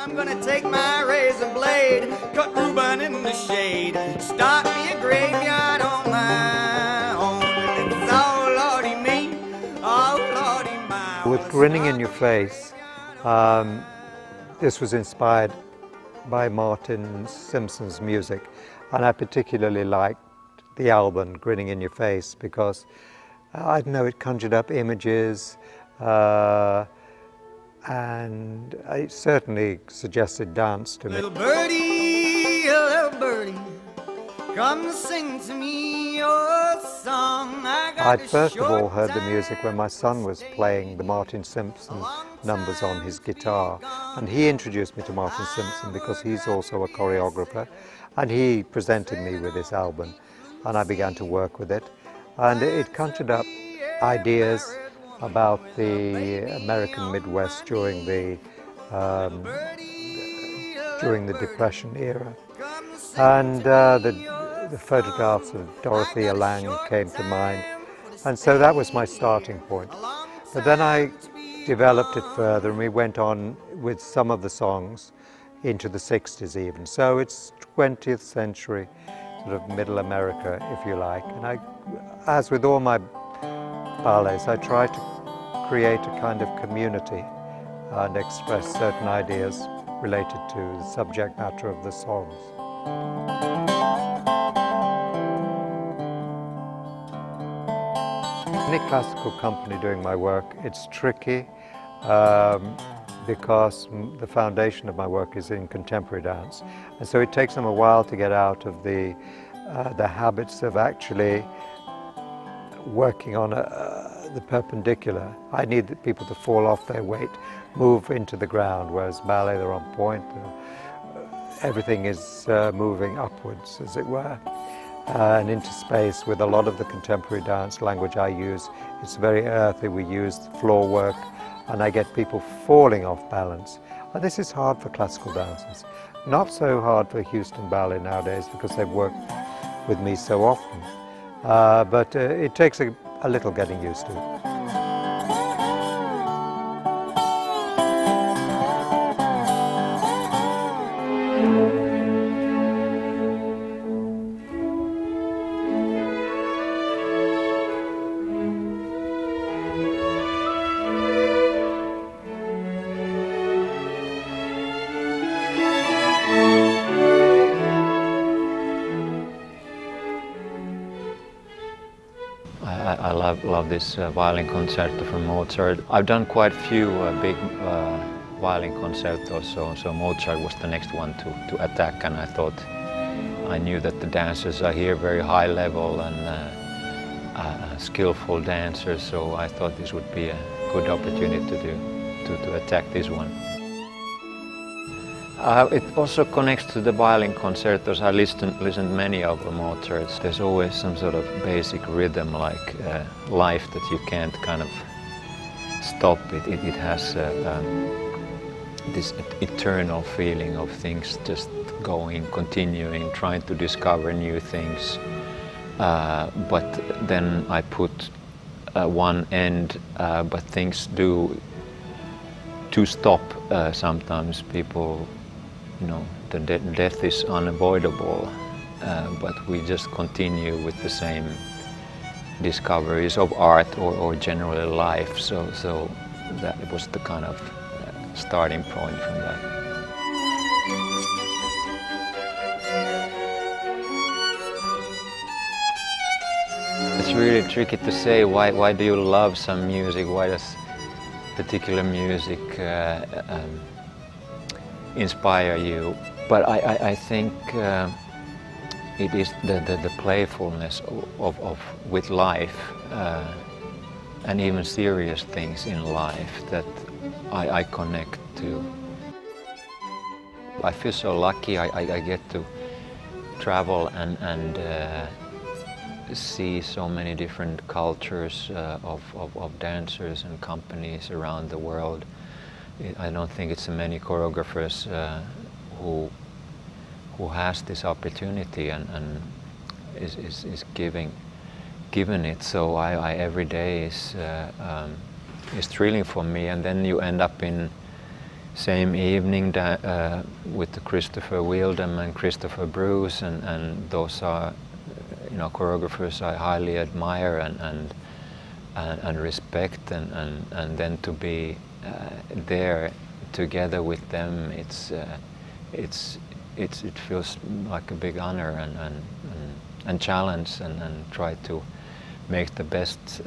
I'm gonna take my razor blade, cut Reuben in the shade, start me a graveyard on my own. And it's oh Lordy me, oh Lordy my. With Grinning in Your Face, this was inspired by Martin Simpson's music, and I particularly liked the album Grinning in Your Face because I don't know, it conjured up images and it certainly suggested dance to me. Little birdie, come sing to me your song. I'd first of all heard the music when my son was playing the Martin Simpson numbers on his guitar, and he introduced me to Martin Simpson because he's also a choreographer, and he presented me with this album and I began to work with it, and it conjured up ideas about the American Midwest during the Depression era, and the photographs of Dorothea Lange came to mind, and so that was my starting point. But then I developed it further and we went on with some of the songs into the 60s even, so it's 20th century sort of middle America, if you like. And as with all my ballets, I try to create a kind of community and express certain ideas related to the subject matter of the songs. Any classical company doing my work, it's tricky because the foundation of my work is in contemporary dance, and so it takes them a while to get out of the habits of actually working on the perpendicular. I need people to fall off their weight, move into the ground, whereas ballet, they're on point. Everything is moving upwards, as it were, and into space. With a lot of the contemporary dance language I use, it's very earthy. We use floor work, and I get people falling off balance. And this is hard for classical dancers. Not so hard for Houston Ballet nowadays because they've worked with me so often. But it takes a little getting used to. I love this violin concerto from Mozart. I've done quite a few big violin concertos, so Mozart was the next one to attack, and I thought, I knew that the dancers are here very high level and skillful dancers, so I thought this would be a good opportunity to attack this one. It also connects to the violin concertos. I listened many of Mozart's. There's always some sort of basic rhythm, like life, that you can't kind of stop. It has this eternal feeling of things just going, continuing, trying to discover new things. But then I put one end, but things do stop sometimes. People, you know, the death is unavoidable, but we just continue with the same discoveries of art or generally life. So that was the kind of starting point from that. It's really tricky to say why do you love some music, why does particular music inspire you. But I think it is the playfulness with life and even serious things in life that I connect to. I feel so lucky I get to travel and see so many different cultures of dancers and companies around the world. I don't think it's many choreographers who has this opportunity and is given it. So I every day is thrilling for me. And then you end up in same evening with the Christopher Wheeldon and Christopher Bruce, and those are, you know, choreographers I highly admire and respect, and then to be there together with them, it feels like a big honor and challenge, and try to make the best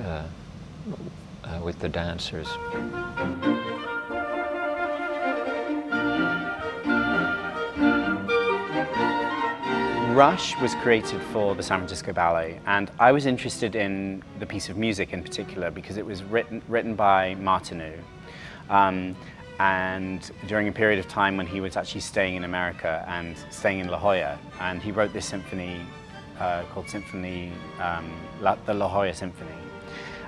with the dancers. Rush was created for the San Francisco Ballet, and I was interested in the piece of music in particular because it was written by Martin and during a period of time when he was actually staying in America and staying in La Jolla, and he wrote this symphony called the La Jolla Symphony.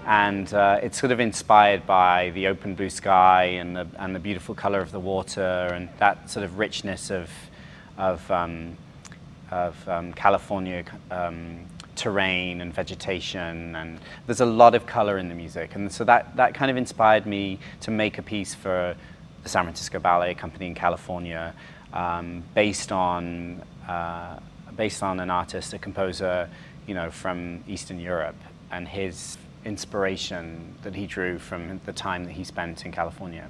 And it's sort of inspired by the open blue sky and the beautiful color of the water and that sort of richness of California terrain and vegetation, and there's a lot of color in the music, and so that kind of inspired me to make a piece for the San Francisco Ballet Company in California, based on an artist, a composer, you know, from Eastern Europe, and his inspiration that he drew from the time that he spent in California.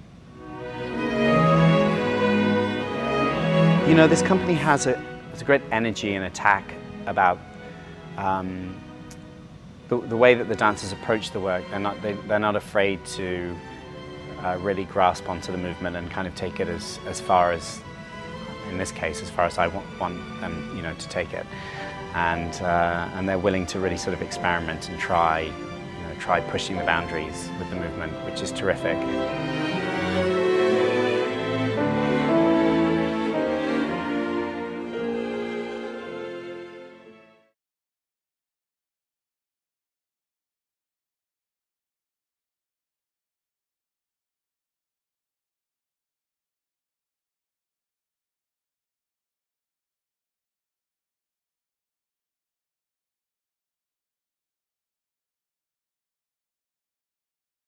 You know, this company has a great energy and attack about the way that the dancers approach the work. They're not afraid to really grasp onto the movement and kind of take it as far as, in this case, as far as I want them, you know, to take it. And they're willing to really sort of experiment and try pushing the boundaries with the movement, which is terrific.